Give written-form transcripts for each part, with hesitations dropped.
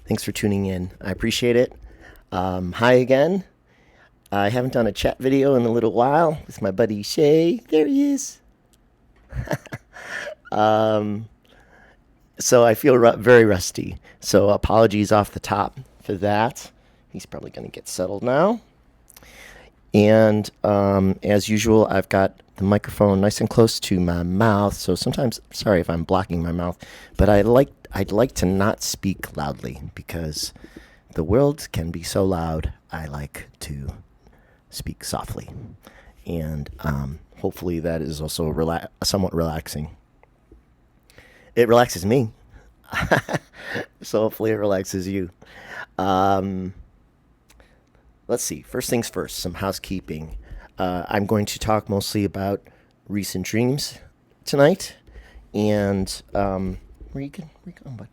Thanks for tuning in. I appreciate it. Hi again. I haven't done a chat video in a little while with my buddy Shay. There he is. So I feel very rusty. So apologies off the top for that. He's probably going to get settled now. And as usual, I've got the microphone nice and close to my mouth. So sometimes, sorry if I'm blocking my mouth, but I'd like to not speak loudly because the world can be so loud. I like to speak softly, and hopefully that is also somewhat relaxing. It relaxes me, so hopefully it relaxes you. Let's see. First things first, some housekeeping. I'm going to talk mostly about recent dreams tonight, and where you going, bud?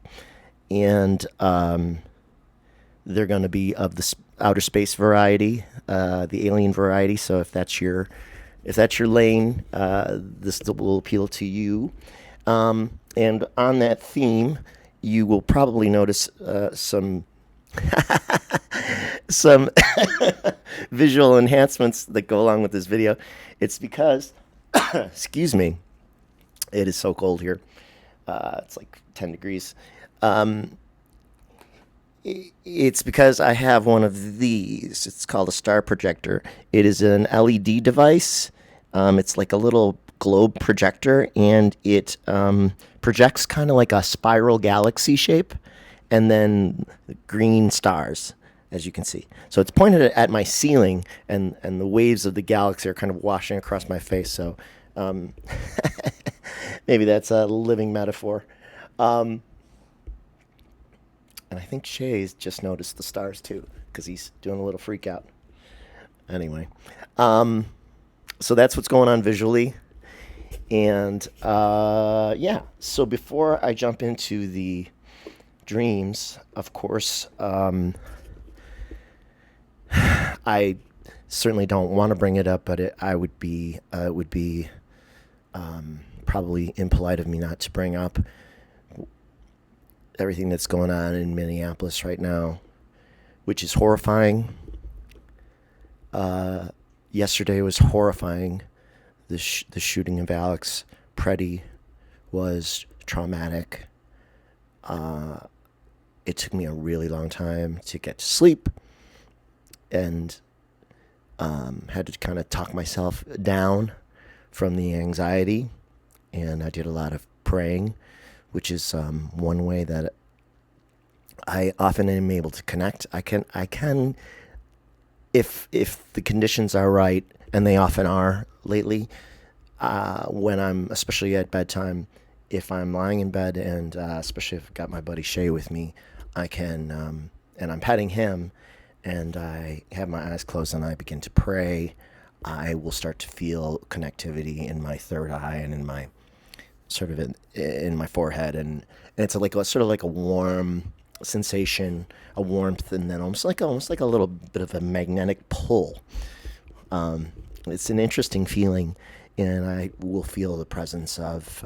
And they're going to be of the outer space variety, the alien variety. So if that's your lane, this will appeal to you. And on that theme, you will probably notice some some visual enhancements that go along with this video. It's because, excuse me, it is so cold here. It's like 10 degrees. It's because I have one of these. It's called a star projector. It is an LED device. It's like a little globe projector, and it projects kind of like a spiral galaxy shape, and then green stars, as you can see. So it's pointed at my ceiling, and the waves of the galaxy are kind of washing across my face. So maybe that's a living metaphor. And I think Shay's just noticed the stars too, because he's doing a little freak out. Anyway, so that's what's going on visually. And yeah, so before I jump into the dreams, of course, I certainly don't want to bring it up, but it would be probably impolite of me not to bring up everything that's going on in Minneapolis right now, which is horrifying. Yesterday was horrifying. The shooting of Alex Preddy was traumatic. It took me a really long time to get to sleep, and had to kind of talk myself down from the anxiety, and I did a lot of praying, which is one way that I often am able to connect. I can, if the conditions are right, and they often are lately, when I'm, especially at bedtime, if I'm lying in bed, and especially if I've got my buddy Shay with me, I can, and I'm petting him, and I have my eyes closed and I begin to pray, I will start to feel connectivity in my third eye and in my sort of in my forehead, and it's sort of like a warm sensation, a warmth, and then almost like a little bit of a magnetic pull. It's an interesting feeling, and I will feel the presence of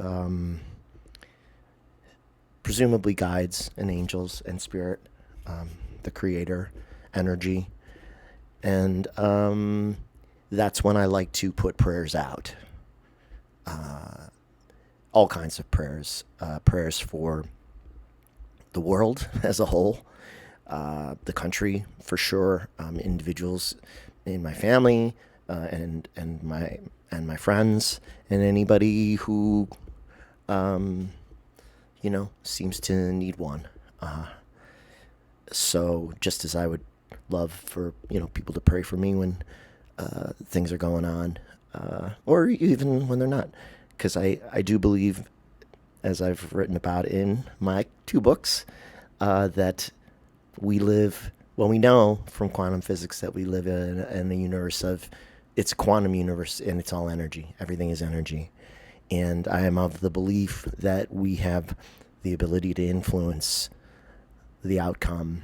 presumably guides and angels and spirit, the creator energy, and that's when I like to put prayers out. All kinds of prayers, prayers for the world as a whole, the country for sure, individuals in my family, and my friends, and anybody who seems to need one. So just as I would love for people to pray for me when things are going on, or even when they're not. Because I do believe, as I've written about in my 2 books, that we know from quantum physics that we live in the universe it's a quantum universe, and it's all energy. Everything is energy. And I am of the belief that we have the ability to influence the outcome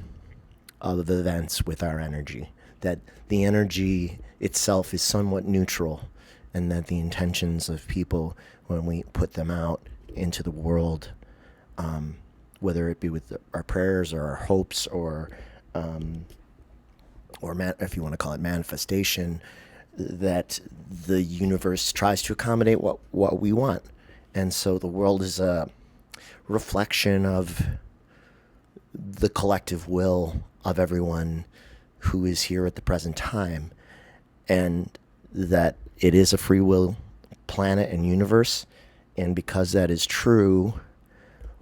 of events with our energy. That the energy itself is somewhat neutral, and that the intentions of people, when we put them out into the world, whether it be with our prayers or our hopes if you want to call it manifestation, that the universe tries to accommodate what we want. And so the world is a reflection of the collective will of everyone who is here at the present time, and that it is a free will planet and universe. And because that is true,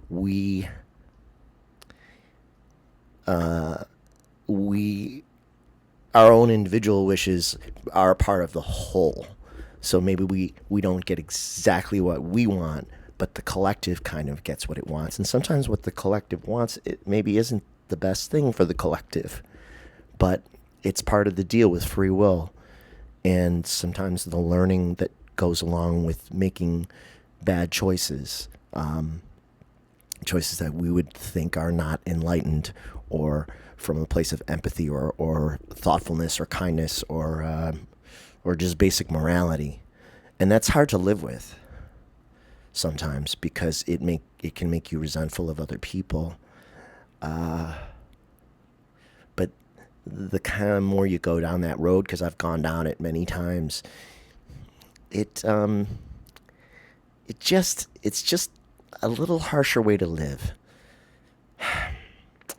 we our own individual wishes are a part of the whole. So maybe we don't get exactly what we want, but the collective kind of gets what it wants. And sometimes what the collective wants, it maybe isn't the best thing for the collective, but it's part of the deal with free will. And sometimes the learning that goes along with making bad choices, choices that we would think are not enlightened or from a place of empathy or thoughtfulness or kindness or just basic morality. And that's hard to live with sometimes because it can make you resentful of other people. But the kind of more you go down that road, because I've gone down it many times, it's just a little harsher way to live.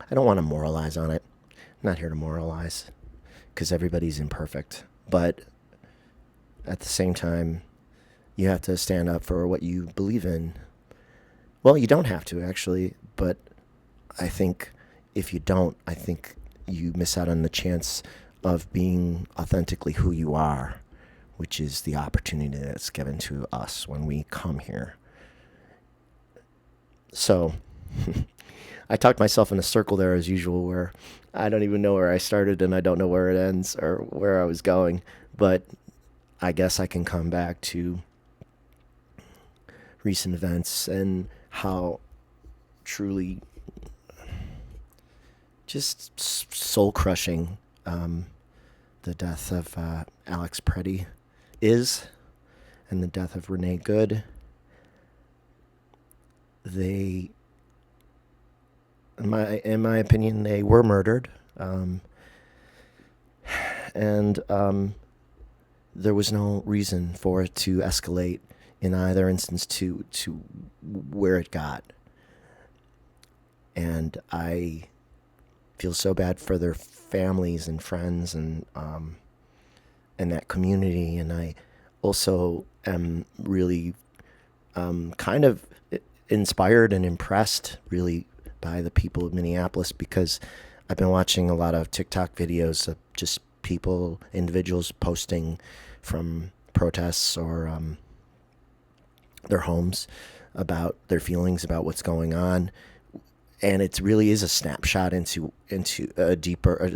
I don't want to moralize on it. I'm not here to moralize because everybody's imperfect. But at the same time, you have to stand up for what you believe in. Well, you don't have to, actually, but I think if you don't, I think you miss out on the chance of being authentically who you are, which is the opportunity that's given to us when we come here. So I talked myself in a circle there as usual, where I don't even know where I started and I don't know where it ends or where I was going. But I guess I can come back to recent events and how truly just soul-crushing the death of Alex Preddy is, and the death of Renee Good. They, in my opinion, they were murdered, and there was no reason for it to escalate in either instance to where it got. And I feel so bad for their families and friends and that community. And I also am really kind of inspired and impressed really by the people of Minneapolis, because I've been watching a lot of TikTok videos of just individuals posting from protests or their homes about their feelings about what's going on. And it really is a snapshot into a deeper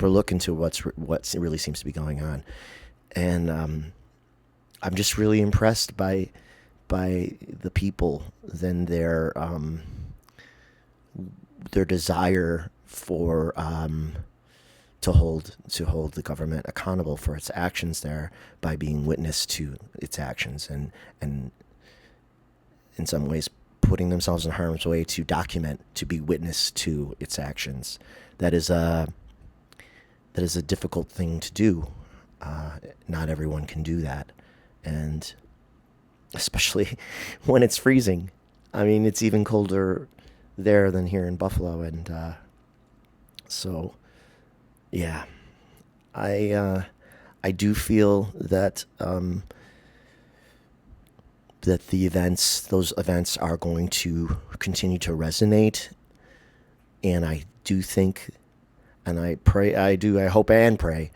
look into what really seems to be going on. And I'm just really impressed by the people, than their desire for to hold the government accountable for its actions there, by being witness to its actions and in some ways putting themselves in harm's way to document, to be witness to its actions. That is a difficult thing to do. Not everyone can do that, and especially when it's freezing. I mean, it's even colder there than here in Buffalo, and so yeah, I do feel that that those events are going to continue to resonate, and I do think, and I hope and pray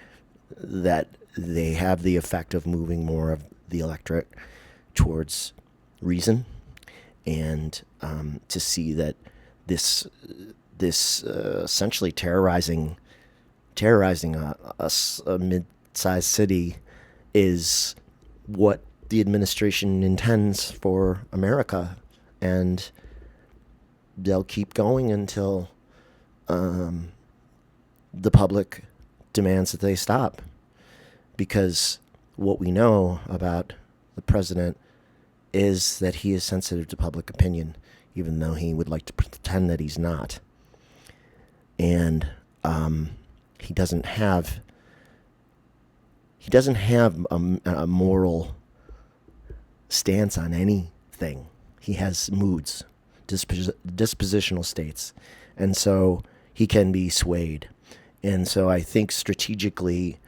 that they have the effect of moving more of the electorate towards reason, and to see that this essentially terrorizing a mid-sized city is what the administration intends for America, and they'll keep going until the public demands that they stop. Because what we know about the president is that he is sensitive to public opinion. even though he would like to pretend that he's not. And he doesn't have a moral stance on anything. He has moods, dispositional states, and so he can be swayed. And so I think strategically,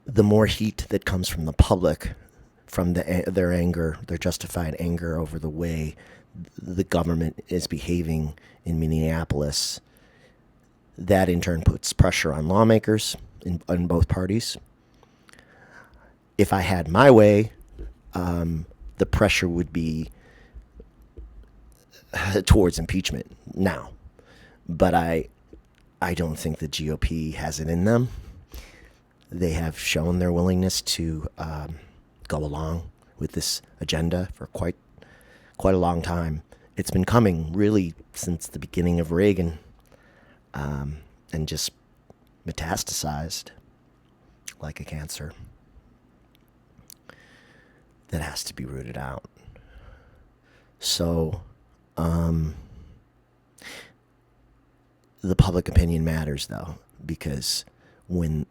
the more heat that comes from the public, from their anger, their justified anger over the way the government is behaving in Minneapolis, that in turn puts pressure on lawmakers in both parties. If I had my way, the pressure would be towards impeachment now. But I don't think the GOP has it in them. They have shown their willingness to go along with this agenda for quite a long time. It's been coming really since the beginning of Reagan, and just metastasized like a cancer that has to be rooted out. So, the public opinion matters, though, because when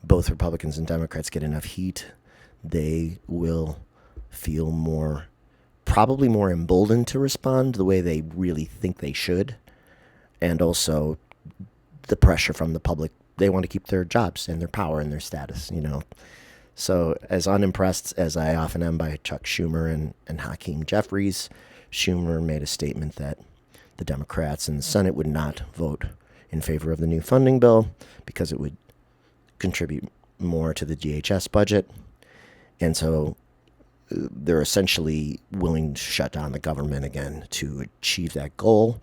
both Republicans and Democrats get enough heat, they will feel probably more emboldened to respond the way they really think they should. And also the pressure from the public. They want to keep their jobs and their power and their status, So as unimpressed as I often am by Chuck Schumer and Hakeem Jeffries, Schumer made a statement that the Democrats in the Senate would not vote in favor of the new funding bill because it would contribute more to the DHS budget. And so they're essentially willing to shut down the government again to achieve that goal.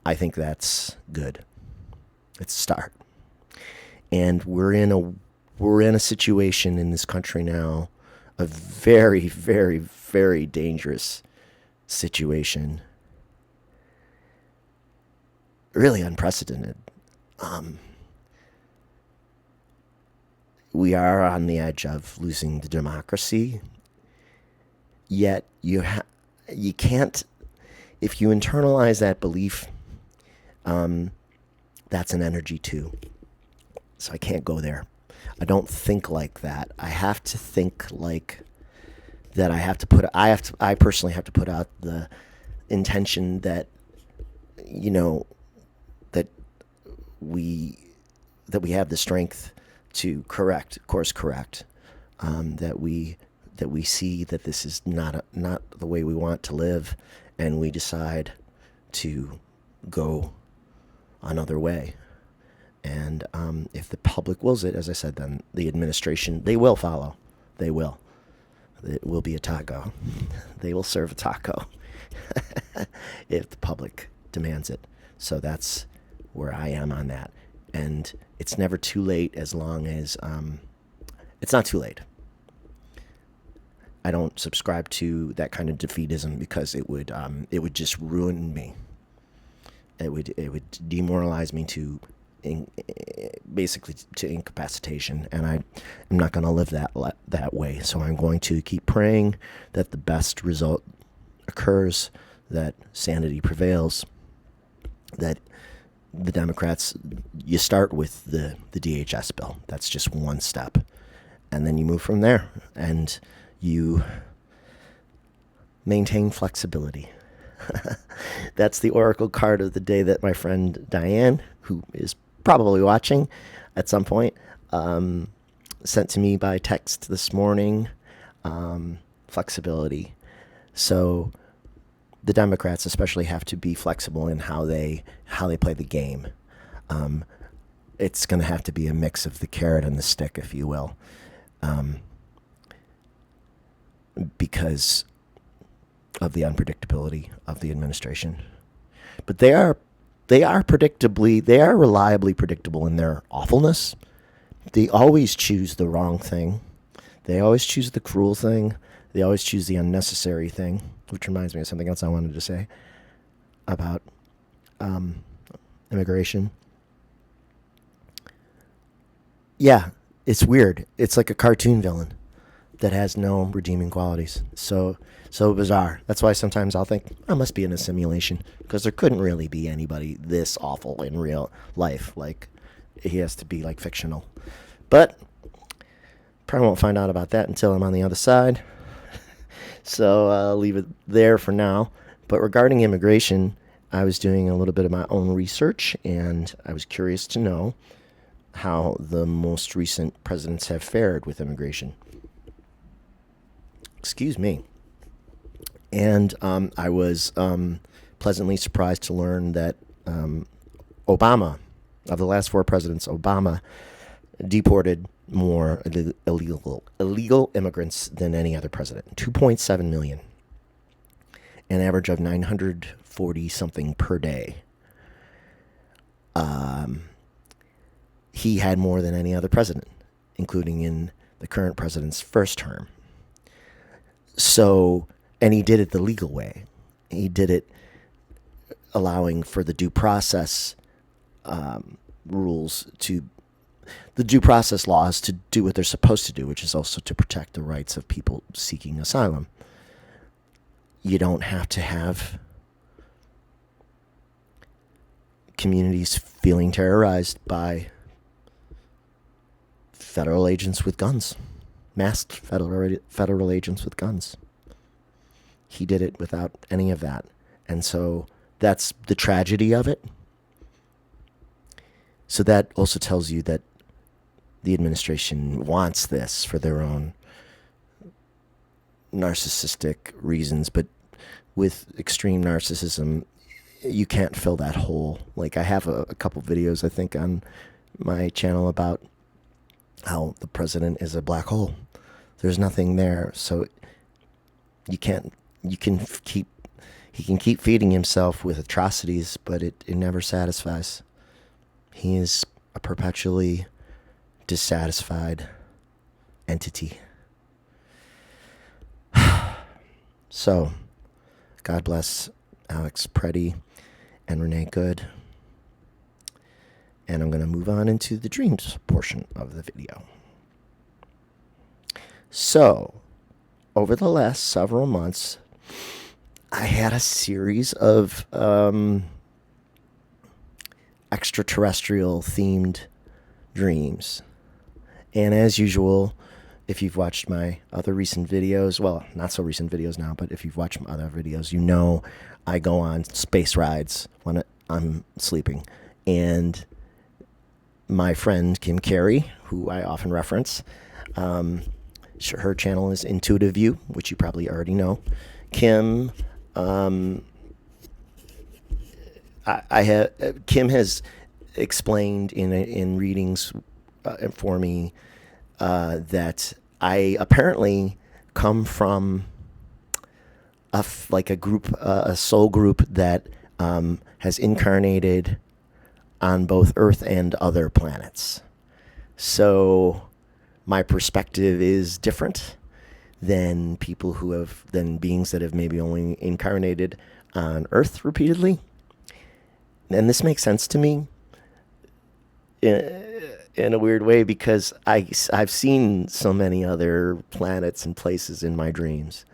I think that's good. It's a start. And we're in a situation in this country now, a very, very, very dangerous situation. Really unprecedented. We are on the edge of losing the democracy. Yet you can't, if you internalize that belief, that's an energy too. So I can't go there. I don't think like that. I have to think like that. I personally have to put out the intention that, that we have the strength to course correct, that we see that this is not the way we want to live, and we decide to go another way. And if the public wills it, as I said, then the administration, they will follow. They will. It will be a taco. They will serve a taco if the public demands it. So that's where I am on that. And it's never too late, as long as it's not too late. I don't subscribe to that kind of defeatism because it would just ruin me. It would demoralize me to basically to incapacitation, and I'm not going to live that way. So I'm going to keep praying that the best result occurs, that sanity prevails, that the Democrats, you start with the DHS bill. That's just one step, and then you move from there, and you maintain flexibility. That's the oracle card of the day that my friend Diane, who is probably watching at some point, sent to me by text this morning. Flexibility. So the Democrats especially have to be flexible in how they play the game. It's going to have to be a mix of the carrot and the stick, if you will, because of the unpredictability of the administration. But they are reliably predictable in their awfulness. They always choose the wrong thing. They always choose the cruel thing. They always choose the unnecessary thing, which reminds me of something else I wanted to say about immigration. Yeah, it's weird. It's like a cartoon villain that has no redeeming qualities. So So bizarre. That's why sometimes I'll think I must be in a simulation, because there couldn't really be anybody this awful in real life. Like, he has to be like fictional. But probably won't find out about that until I'm on the other side. So I'll leave it there for now. But regarding immigration, I was doing a little bit of my own research, and I was curious to know how the most recent presidents have fared with immigration. Excuse me. And I was pleasantly surprised to learn that Obama, of the last 4 presidents, Obama deported more illegal immigrants than any other president. 2.7 million. An average of 940 something per day. He had more than any other president, including in the current president's first term. So, and he did it the legal way. He did it allowing for the due process rules to, the due process laws to do what they're supposed to do, which is also to protect the rights of people seeking asylum. You don't have to have communities feeling terrorized by federal agents with guns, masked federal agents with guns. He did it without any of that. And so that's the tragedy of it. So that also tells you that the administration wants this for their own narcissistic reasons, but with extreme narcissism, you can't fill that hole. Like, I have a couple videos, I think, on my channel about how the president is a black hole. There's nothing there, so he can keep feeding himself with atrocities, but it never satisfies. He is a perpetually dissatisfied entity. So, God bless Alex Preddy and Renee Good. And I'm going to move on into the dreams portion of the video. So, over the last several months, I had a series of extraterrestrial themed dreams. And as usual, if you've watched my other recent videos, well, not so recent videos now, but if you've watched my other videos, you know I go on space rides when I'm sleeping. And my friend Kim Carey, who I often reference, her channel is Intuitive View, which you probably already know. Kim, Kim has explained in readings for me that I apparently come from a group, a soul group that has incarnated on both Earth and other planets. So my perspective is different than beings that have maybe only incarnated on Earth repeatedly. And this makes sense to me in a weird way, because I've seen so many other planets and places in my dreams.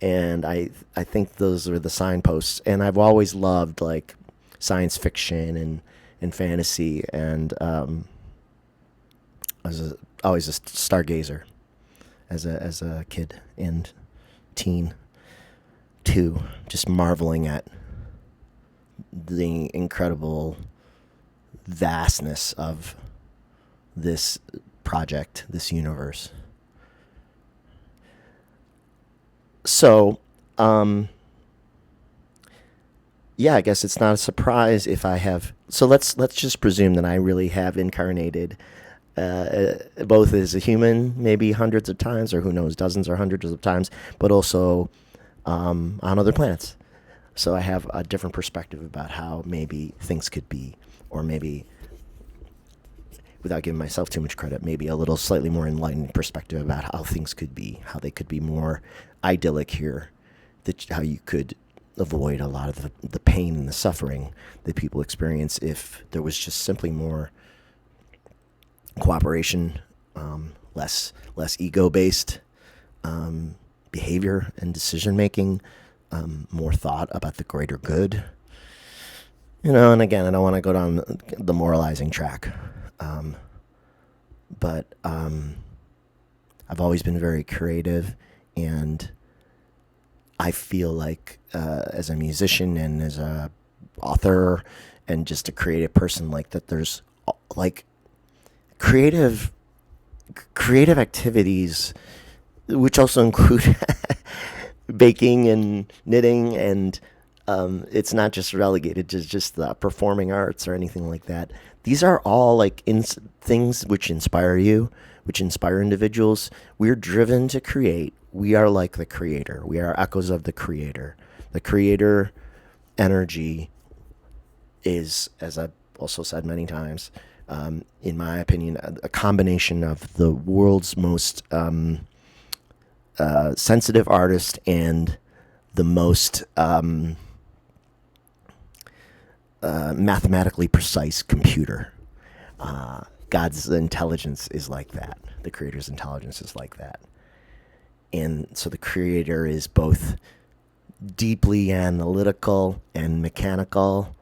And I think those are the signposts. And I've always loved like science fiction and fantasy, and I was always a stargazer as a kid and teen too, just marveling at the incredible vastness of this project, this universe. So, yeah, I guess it's not a surprise if I have. So let's just presume that I really have incarnated, both as a human, maybe hundreds of times, or who knows, dozens or hundreds of times, but also on other planets. So I have a different perspective about how maybe things could be, or maybe, without giving myself too much credit, maybe a little slightly more enlightened perspective about how things could be, how they could be more idyllic here, how you could avoid a lot of the pain and the suffering that people experience if there was just simply more cooperation, less ego-based behavior and decision making, more thought about the greater good. And again, I don't want to go down the moralizing track, but I've always been very creative, and I feel like as a musician and as a author and just a creative person, like that there's like creative activities, which also include baking and knitting, and it's not just relegated to just the performing arts or anything like that. These are all like things which inspire you, which inspire individuals. We're driven to create. We are like the creator. We are echoes of the creator. The creator energy is, as I've also said many times, in my opinion, a combination of the world's most sensitive artist and the most mathematically precise computer. God's intelligence is like that. The creator's intelligence is like that. And so the creator is both deeply analytical and mechanical,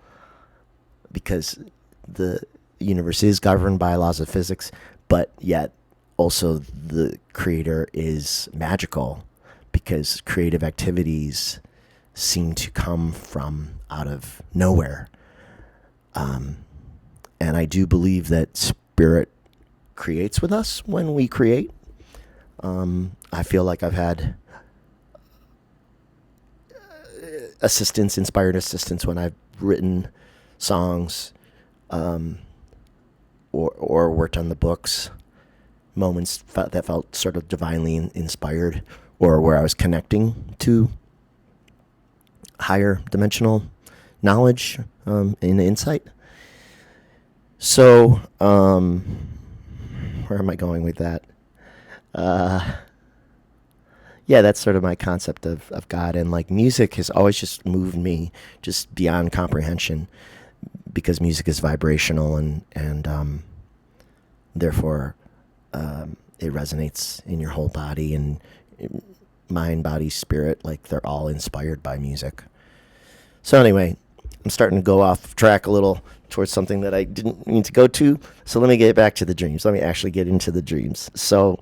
because the universe is governed by laws of physics, but yet also the creator is magical, because creative activities seem to come from out of nowhere. And I do believe that spirit creates with us when we create. I feel like I've had inspired assistance when I've written songs, or worked on the books, moments that felt sort of divinely inspired, or where I was connecting to higher dimensional knowledge and insight. So, where am I going with that? Yeah, that's sort of my concept of God. And like music has always just moved me just beyond comprehension, because music is vibrational and therefore it resonates in your whole body and mind, body, spirit. Like they're all inspired by music. So anyway, I'm starting to go off track a little towards something that I didn't mean to go to. So let me get back to the dreams. Let me actually get into the dreams. So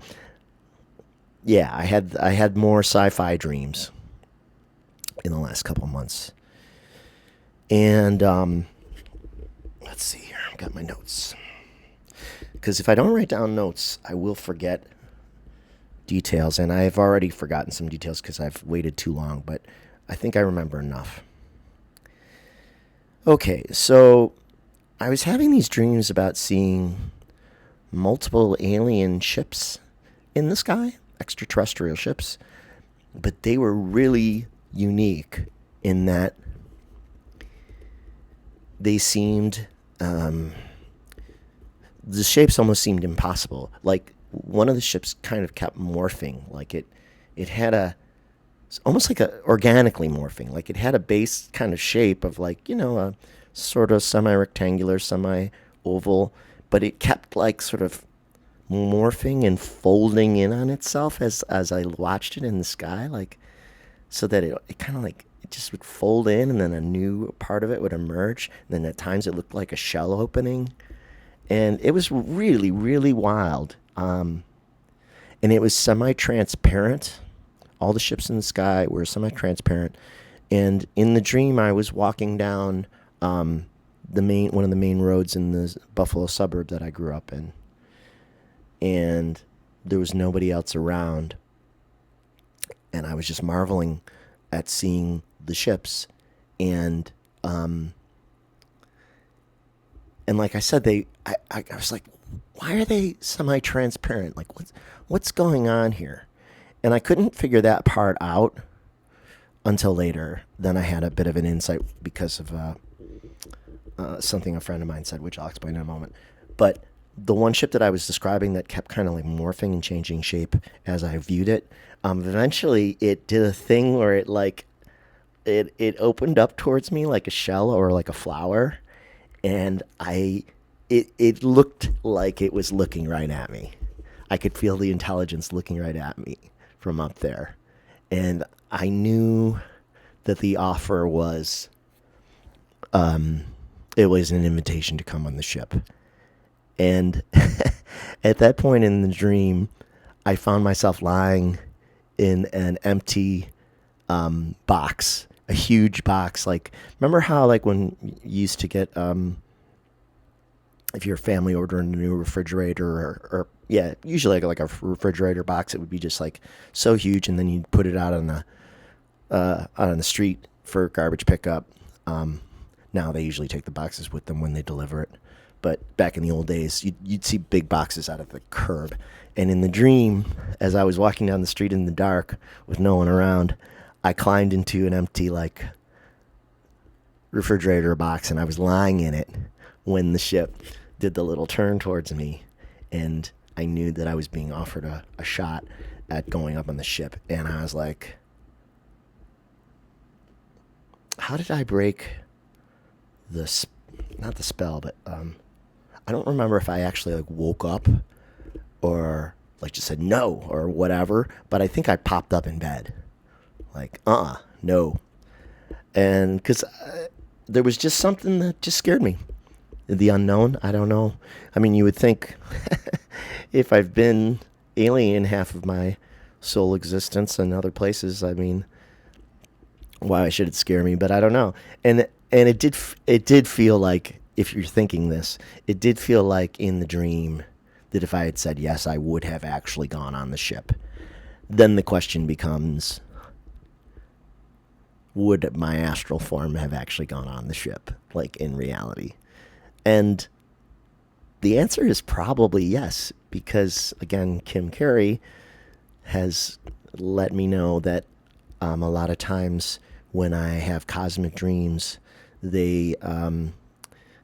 yeah, I had more sci-fi dreams in the last couple of months. And let's see here. I've got my notes. Because if I don't write down notes, I will forget details. And I have already forgotten some details because I've waited too long. But I think I remember enough. Okay, so I was having these dreams about seeing multiple alien ships in the sky, extraterrestrial ships, but they were really unique in that they seemed, the shapes almost seemed impossible. Like one of the ships kind of kept morphing, like it had almost like organically morphing, like it had a base kind of shape of like, a sort of semi-rectangular, semi-oval, but it kept like sort of morphing and folding in on itself as I watched it in the sky, like so that it kind of like it just would fold in and then a new part of it would emerge. And then at times it looked like a shell opening, and it was really, really wild. And it was semi-transparent. All the ships in the sky were semi-transparent. And in the dream, I was walking down one of the main roads in the Buffalo suburb that I grew up in. And there was nobody else around. And I was just marveling at seeing the ships. And like I said, I was like, why are they semi-transparent? Like, what's going on here? And I couldn't figure that part out until later. Then I had a bit of an insight because of something a friend of mine said, which I'll explain in a moment. But the one ship that I was describing that kept kind of like morphing and changing shape as I viewed it, eventually it did a thing where it opened up towards me like a shell or like a flower, and it looked like it was looking right at me. I could feel the intelligence looking right at me from up there. And I knew that the offer was, it was an invitation to come on the ship. And at that point in the dream, I found myself lying in an empty box, a huge box. Like, remember how, like, when you used to get, if your family ordered a new refrigerator or yeah, usually like a refrigerator box, it would be just like so huge, and then you'd put it out on the street for garbage pickup. Now they usually take the boxes with them when they deliver it. But back in the old days, you'd see big boxes out of the curb. And in the dream, as I was walking down the street in the dark with no one around, I climbed into an empty, like, refrigerator box, and I was lying in it when the ship did the little turn towards me. And I knew that I was being offered a shot at going up on the ship. And I was like, how did I break not the spell, but I don't remember if I actually, like, woke up or, like, just said no or whatever, but I think I popped up in bed. Like, no. And because there was just something that just scared me. The unknown, I don't know. I mean, you would think if I've been alien half of my soul existence in other places, I mean, why should it scare me? But I don't know. And it did feel like, if you're thinking this, it did feel like in the dream that if I had said yes, I would have actually gone on the ship. Then the question becomes, would my astral form have actually gone on the ship, like, in reality? And the answer is probably yes, because, again, Kim Carey has let me know that a lot of times when I have cosmic dreams, they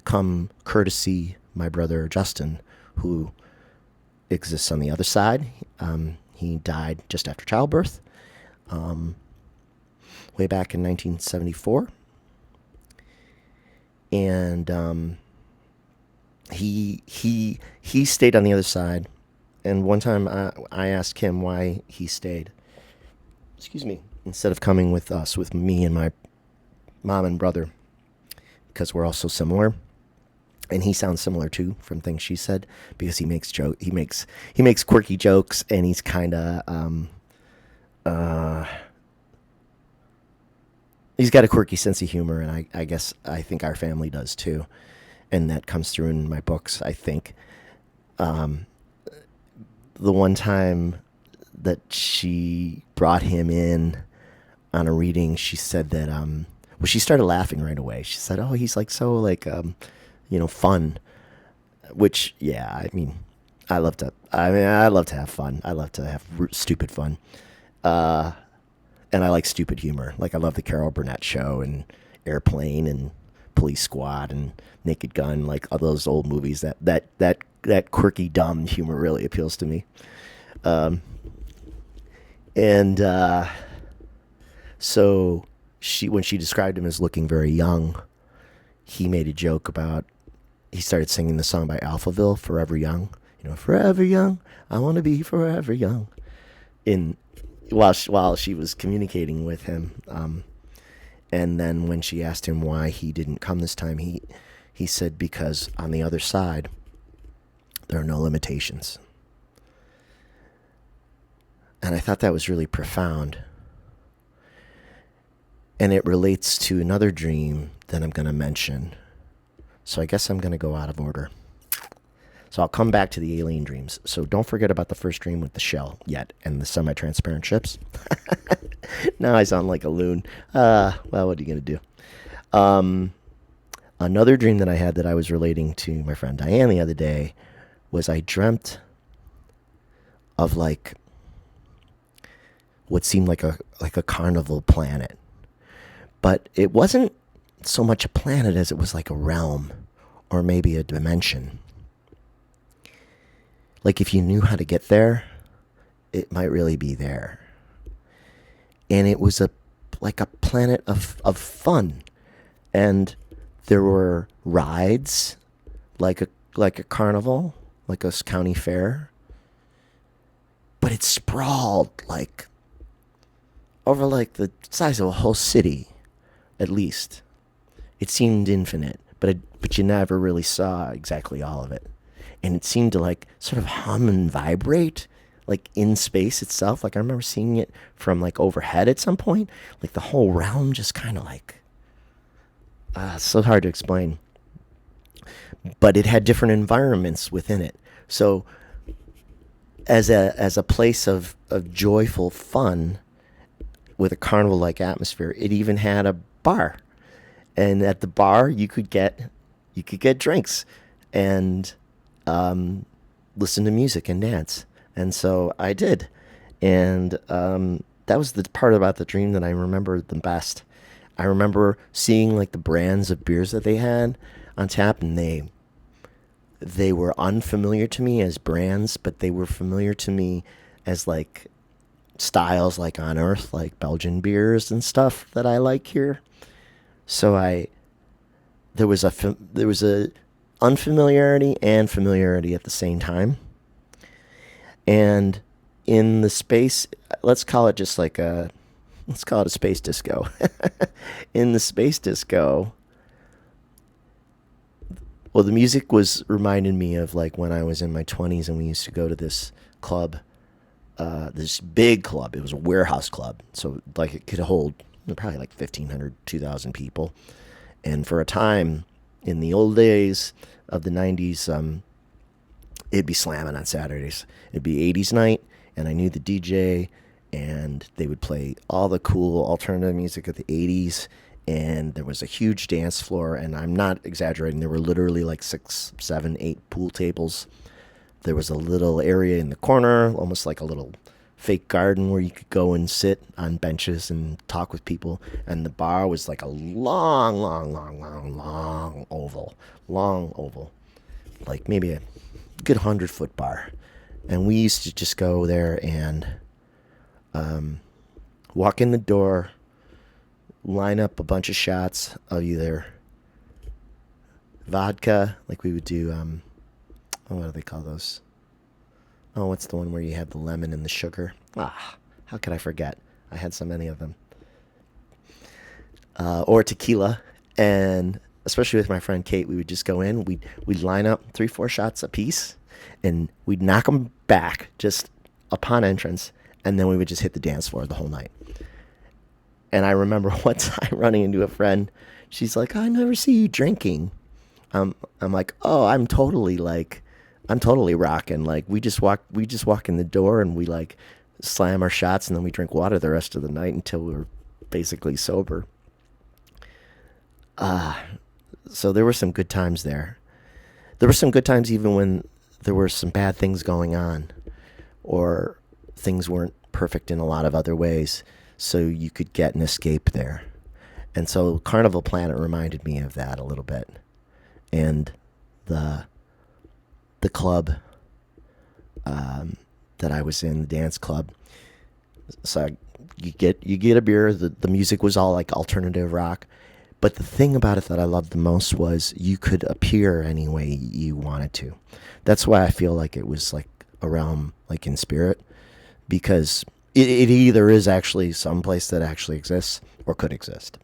come courtesy my brother Justin, who exists on the other side. He died just after childbirth, way back in 1974. And he stayed on the other side. And one time I asked him why he stayed. Excuse me. Instead of coming with us, with me and my mom and brother, because we're all so similar. And he sounds similar too, from things she said, because he makes quirky jokes, and he's kind of he's got a quirky sense of humor, and I think our family does too, and that comes through in my books. I think the one time that she brought him in on a reading, she said that she started laughing right away. She said, "Oh, he's like so like fun," which, yeah, I mean, I love to have fun. I love to have stupid fun. And I like stupid humor. Like, I love the Carol Burnett Show and Airplane and Police Squad and Naked Gun, like all those old movies. That quirky, dumb humor really appeals to me. So when she described him as looking very young, he made a joke about, he started singing the song by Alphaville, Forever Young. Forever young, I want to be forever young. While she was communicating with him. And then when she asked him why he didn't come this time, he said, because on the other side, there are no limitations. And I thought that was really profound. And it relates to another dream that I'm going to mention. So I guess I'm going to go out of order. So I'll come back to the alien dreams. So don't forget about the first dream with the shell yet and the semi-transparent ships. Now I sound like a loon. Well, what are you going to do? Another dream that I had that I was relating to my friend Diane the other day was I dreamt of, like, what seemed like a carnival planet. But it wasn't so much a planet as it was like a realm or maybe a dimension. Like, if you knew how to get there, it might really be there. And it was like a planet of fun. And there were rides, like a carnival, like a county fair. But it sprawled like over like the size of a whole city, at least. It seemed infinite, but you never really saw exactly all of it. And it seemed to like sort of hum and vibrate like in space itself. Like I remember seeing it from like overhead at some point. Like the whole realm just kind of like it's so hard to explain. But it had different environments within it. So as a place of joyful fun with a carnival like atmosphere, it even had a bar. And at the bar you could get drinks and listen to music and dance. And so I did. And that was the part about the dream that I remember the best. I remember seeing like the brands of beers that they had on tap, and they were unfamiliar to me as brands, but they were familiar to me as like styles like on Earth, like Belgian beers and stuff that I like here. So there was a unfamiliarity and familiarity at the same time. And in the space, let's call it just like let's call it a space disco. In the space disco, well, the music was reminding me of like when I was in my 20s and we used to go to this club, this big club. It was a warehouse club. So like it could hold probably like 1,500, 2,000 people. And for a time in the old days of the 90s, it'd be slamming on Saturdays. It'd be 80s night, and I knew the DJ, and they would play all the cool alternative music of the 80s, and there was a huge dance floor, and I'm not exaggerating. There were literally like 6, 7, 8 pool tables. There was a little area in the corner, almost like a little fake garden where you could go and sit on benches and talk with people. And the bar was like a long oval, like maybe a good 100-foot bar. And we used to just go there and walk in the door, line up a bunch of shots of either vodka, like we would do, what do they call those? Oh, what's the one where you have the lemon and the sugar? How could I forget? I had so many of them. Or tequila. And especially with my friend Kate, we would just go in. We'd line up 3, 4 shots a piece, and we'd knock them back just upon entrance, and then we would just hit the dance floor the whole night. And I remember one time running into a friend. She's like, "I never see you drinking." I'm like, "Oh, I'm totally rocking. Like we just walk in the door and we like slam our shots, and then we drink water the rest of the night until we were basically sober." So there were some good times there. There were some good times even when there were some bad things going on, or things weren't perfect in a lot of other ways, so you could get an escape there. And so Carnival Planet reminded me of that a little bit. And the club that I was in, the dance club. So you get a beer. The music was all like alternative rock, but the thing about it that I loved the most was you could appear any way you wanted to. That's why I feel like it was like a realm like in spirit, because it either is actually some place that actually exists or could exist.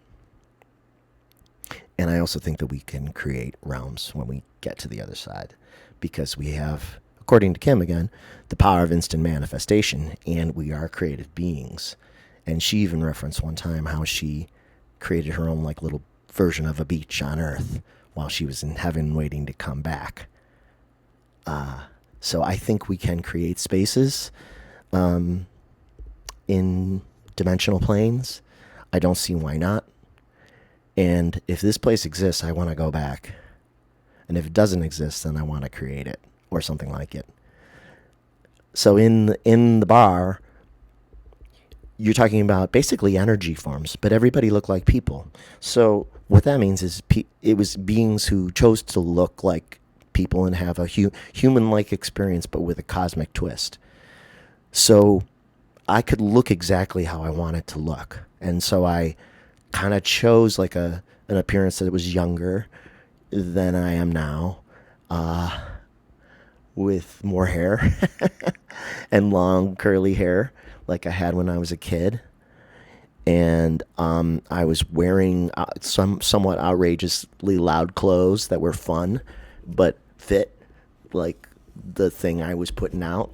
And I also think that we can create realms when we get to the other side, because we have, according to Kim again, the power of instant manifestation, and we are creative beings. And she even referenced one time how she created her own like little version of a beach on Earth while she was in heaven waiting to come back. So I think we can create spaces in dimensional planes. I don't see why not. And if this place exists, I want to go back. And if it doesn't exist, then I want to create it or something like it. So in the bar, you're talking about basically energy forms, but everybody looked like people. So what that means is it was beings who chose to look like people and have a human-like experience, but with a cosmic twist. So I could look exactly how I wanted to look. And so I kind of chose like an appearance that was younger than I am now, with more hair and long curly hair like I had when I was a kid. and I was wearing some somewhat outrageously loud clothes that were fun, but fit like the thing I was putting out.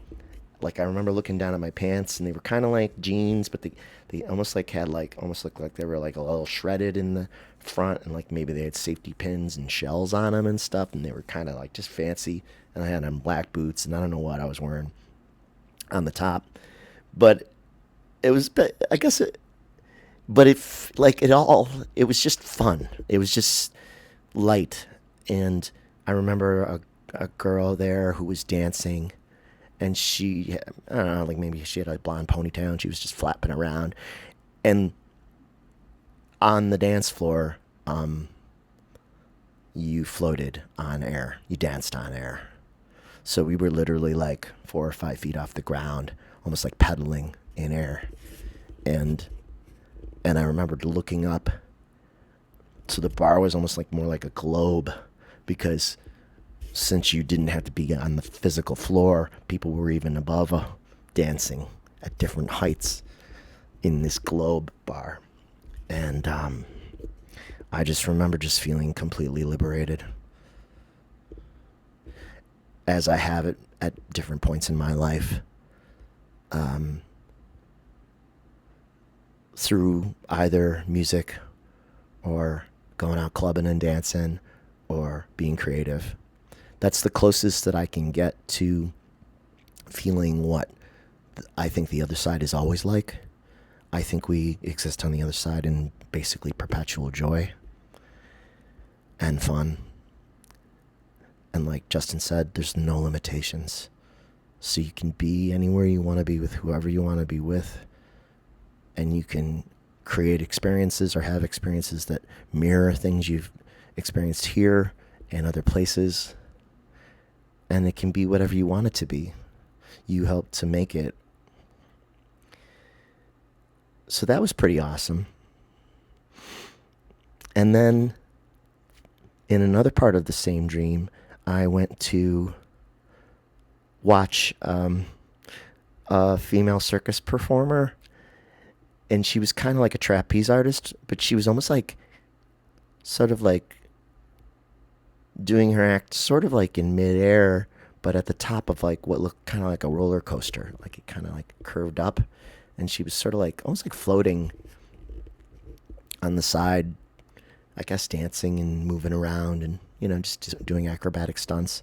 Like I remember looking down at my pants, and they were kind of like jeans, but they almost like had like almost looked like they were like a little shredded in the front, and like maybe they had safety pins and shells on them and stuff, and they were kind of like just fancy. And I had on black boots, and I don't know what I was wearing on the top, but it was, I guess it, but like it all, it was just fun. It was just light, and I remember a girl there who was dancing, and she, I don't know, like maybe she had a blonde ponytail, and she was just flapping around, and on the dance floor, you floated on air, you danced on air. So we were literally like 4 or 5 feet off the ground, almost like pedaling in air, and I remembered looking up. So the bar was almost like more like a globe, because since you didn't have to be on the physical floor, people were even above dancing at different heights in this globe bar. And I just remember just feeling completely liberated, as I have it at different points in my life, through either music or going out clubbing and dancing or being creative. That's the closest that I can get to feeling what I think the other side is always like. I think we exist on the other side in basically perpetual joy and fun. And like Justin said, there's no limitations. So you can be anywhere you want to be with whoever you want to be with. And you can create experiences or have experiences that mirror things you've experienced here and other places. And it can be whatever you want it to be. You help to make it. So that was pretty awesome. And then in another part of the same dream, I went to watch a female circus performer, and she was kind of like a trapeze artist, but she was almost like, sort of like doing her act sort of like in midair, but at the top of like what looked kind of like a roller coaster, like it kind of like curved up, and she was sort of like almost like floating on the side, I guess dancing and moving around and, you know, just doing acrobatic stunts.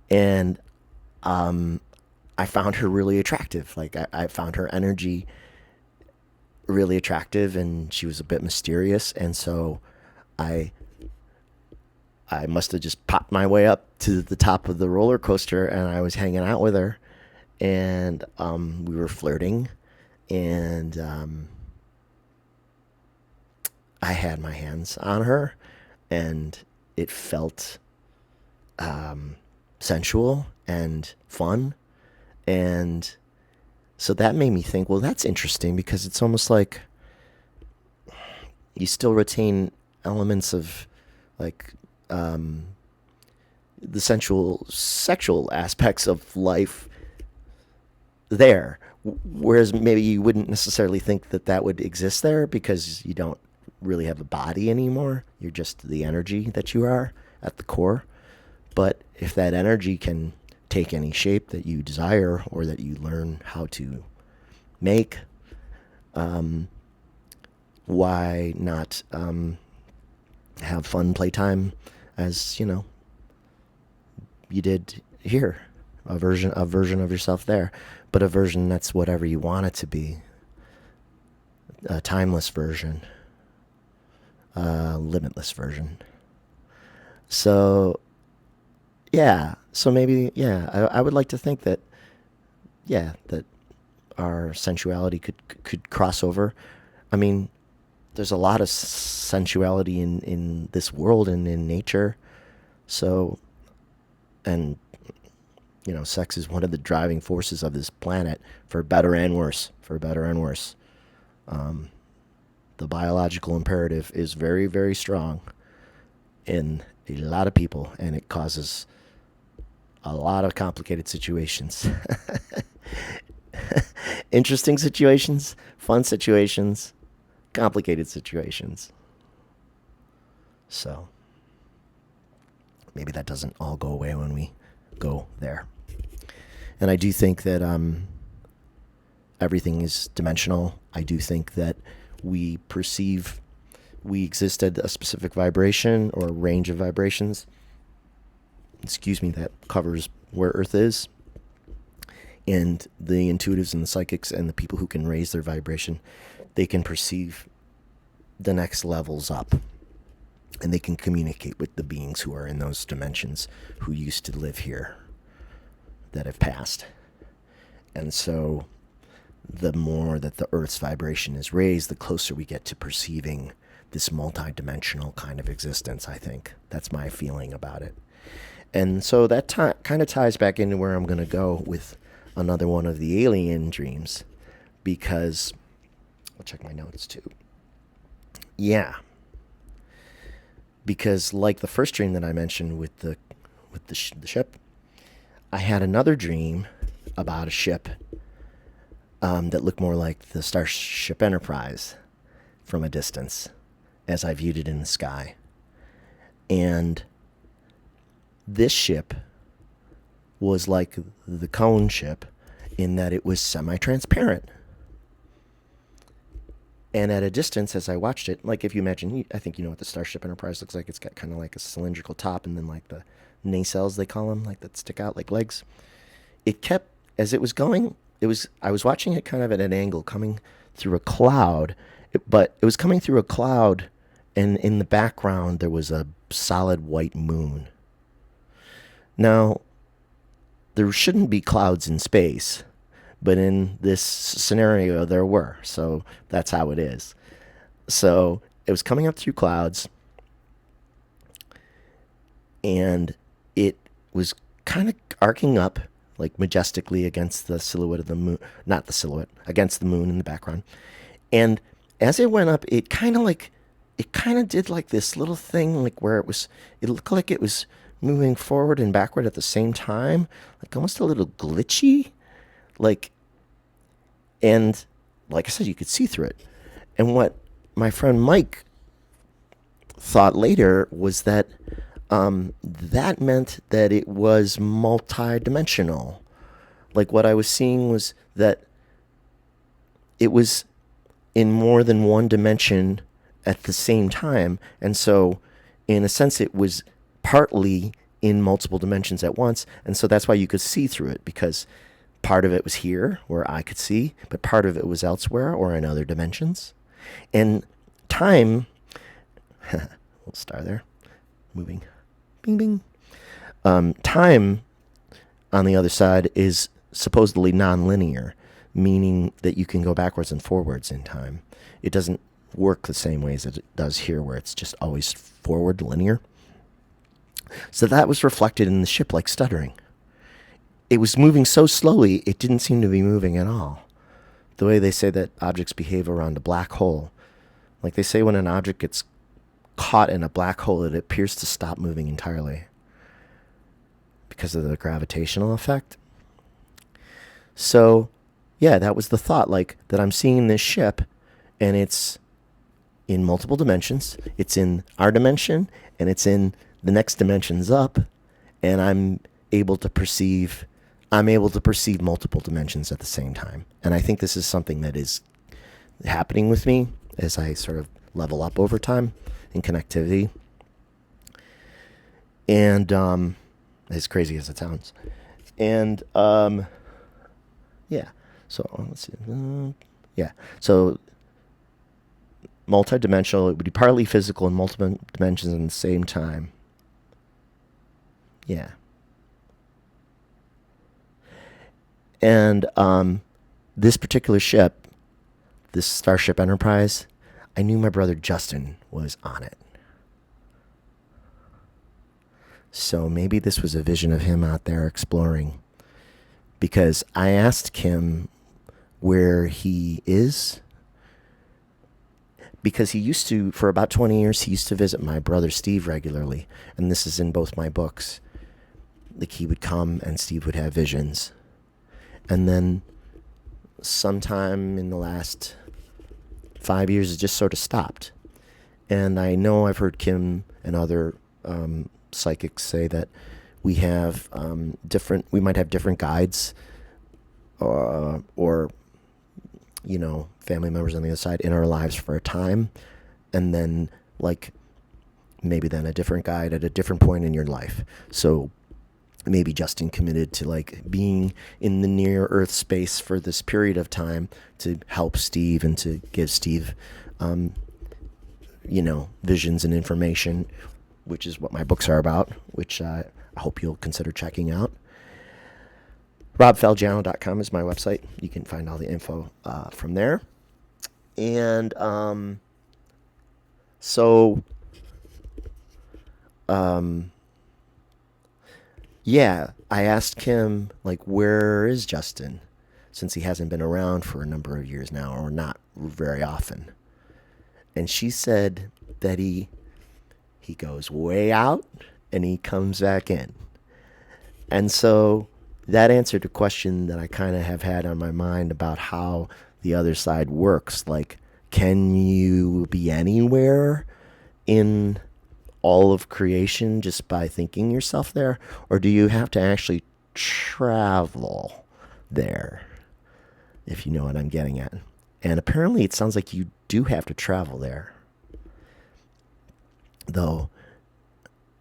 And I found her really attractive. Like I found her energy really attractive, and she was a bit mysterious. And so I must have just popped my way up to the top of the roller coaster, and I was hanging out with her, and we were flirting, and I had my hands on her, and it felt sensual and fun. And so that made me think, well, that's interesting, because it's almost like you still retain elements of like the sensual, sexual aspects of life there. Whereas maybe you wouldn't necessarily think that that would exist there, because you don't really have a body anymore. You're just the energy that you are at the core. But if that energy can take any shape that you desire or that you learn how to make, why not have fun playtime, as you know you did here, a version of yourself there, but a version that's whatever you want it to be, a timeless version, a limitless version. So yeah, so maybe, yeah, I would like to think that, yeah, that our sensuality could cross over. I mean, there's a lot of sensuality in this world and in nature. So, and, you know, sex is one of the driving forces of this planet, for better and worse, for better and worse. The biological imperative is very, very strong in a lot of people, and it causes a lot of complicated situations. Interesting situations, fun situations, complicated situations. So maybe that doesn't all go away when we go there. And I do think that everything is dimensional. I do think that we exist at a specific vibration or range of vibrations, that covers where Earth is. And the intuitives and the psychics and the people who can raise their vibration, they can perceive the next levels up. And they can communicate with the beings who are in those dimensions who used to live here that have passed. And so the more that the Earth's vibration is raised, the closer we get to perceiving this multi-dimensional kind of existence, I think. That's my feeling about it. And so that kind of ties back into where I'm going to go with another one of the alien dreams, because I'll check my notes too. Yeah. Because like the first dream that I mentioned with the ship, I had another dream about a ship that looked more like the Starship Enterprise from a distance as I viewed it in the sky. And this ship was like the cone ship in that it was semi-transparent. And at a distance, as I watched it, like if you imagine, I think you know what the Starship Enterprise looks like. It's got kind of like a cylindrical top and then like the nacelles, they call them, like that stick out like legs. It kept, as it was going, I was watching it kind of at an angle coming through a cloud, but it was coming through a cloud, and in the background there was a solid white moon. Now, there shouldn't be clouds in space, but in this scenario there were, so that's how it is. So it was coming up through clouds, and it was kind of arcing up like majestically against the silhouette of the moon, not the silhouette, against the moon in the background. And as it went up, it kind of did like this little thing, like where it looked like it was moving forward and backward at the same time, like almost a little glitchy, and like I said, you could see through it. And what my friend Mike thought later was that that meant that it was multi-dimensional. Like what I was seeing was that it was in more than one dimension at the same time. And so in a sense, it was partly in multiple dimensions at once. And so that's why you could see through it, because part of it was here where I could see, but part of it was elsewhere or in other dimensions. And time, little star there, moving, bing, bing. Time, on the other side, is supposedly non-linear, meaning that you can go backwards and forwards in time. It doesn't work the same way as it does here, where it's just always forward linear. So that was reflected in the ship like stuttering. It was moving so slowly, it didn't seem to be moving at all. The way they say that objects behave around a black hole. Like they say when an object gets caught in a black hole, it appears to stop moving entirely because of the gravitational effect. So, yeah, that was the thought, like that I'm seeing this ship, and it's in multiple dimensions. It's in our dimension, and it's in the next dimensions up, and I'm able to perceive multiple dimensions at the same time. And I think this is something that is happening with me as I sort of level up over time in connectivity. And as crazy as it sounds. And yeah. So let's see. Yeah. So multidimensional, it would be partly physical and multiple dimensions at the same time. Yeah. And this particular ship, this Starship Enterprise, I knew my brother Justin was on it. So maybe this was a vision of him out there exploring. Because I asked him where he is. Because he used to, for about 20 years, he used to visit my brother Steve regularly. And this is in both my books. Like he would come and Steve would have visions. And then sometime in the last 5 years, it just sort of stopped. And I know I've heard Kim and other psychics say that we have we might have different guides or family members on the other side in our lives for a time, and then like maybe then a different guide at a different point in your life. So maybe Justin committed to like being in the near Earth space for this period of time to help Steve and to give Steve, visions and information, which is what my books are about, which I hope you'll consider checking out. RobFalgiano.com is my website. You can find all the info from there. And I asked Kim, like, where is Justin? Since he hasn't been around for a number of years now, or not very often. And she said that he goes way out and he comes back in. And so that answered a question that I kind of have had on my mind about how the other side works. Like, can you be anywhere in all of creation just by thinking yourself there? Or do you have to actually travel there? If you know what I'm getting at. And apparently it sounds like you do have to travel there. Though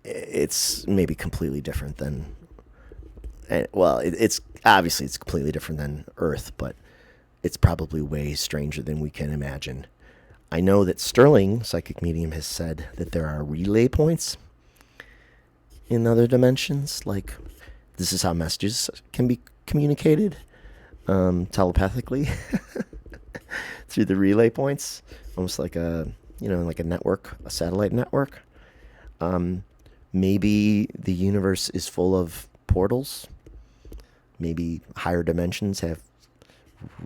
it's maybe completely different than, it's obviously it's completely different than Earth, but it's probably way stranger than we can imagine. I know that Sterling, psychic medium, has said that there are relay points in other dimensions. Like, this is how messages can be communicated telepathically through the relay points, almost like like a network, a satellite network. Maybe the universe is full of portals. Maybe higher dimensions have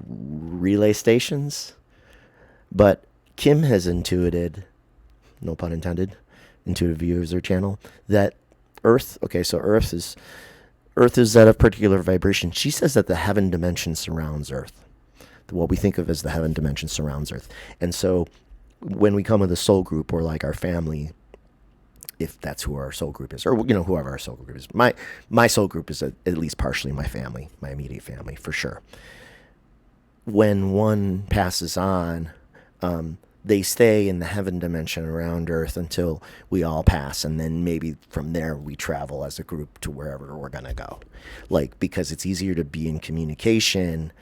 relay stations. But Kim has intuited, no pun intended, intuitive user channel, that Earth is at a particular vibration. She says that the heaven dimension surrounds Earth. What we think of as the heaven dimension surrounds Earth. And so when we come with a soul group, or like our family, if that's who our soul group is, or whoever our soul group is. My soul group is at least partially my family, my immediate family, for sure. When one passes on, they stay in the heaven dimension around Earth until we all pass, and then maybe from there we travel as a group to wherever we're gonna go. Like, because it's easier to be in communication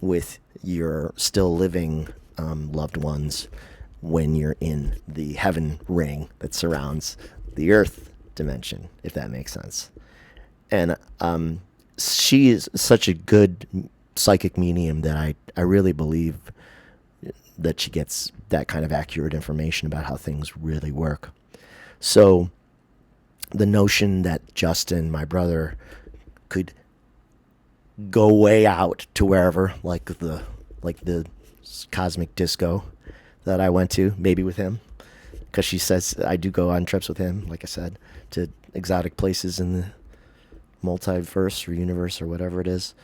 with your still living loved ones when you're in the heaven ring that surrounds the Earth dimension, if that makes sense. And she is such a good psychic medium that I really believe that she gets that kind of accurate information about how things really work. So the notion that Justin, my brother, could go way out to wherever, like the cosmic disco that I went to, maybe with him, because she says I do go on trips with him, like I said, to exotic places in the multiverse or universe or whatever it is.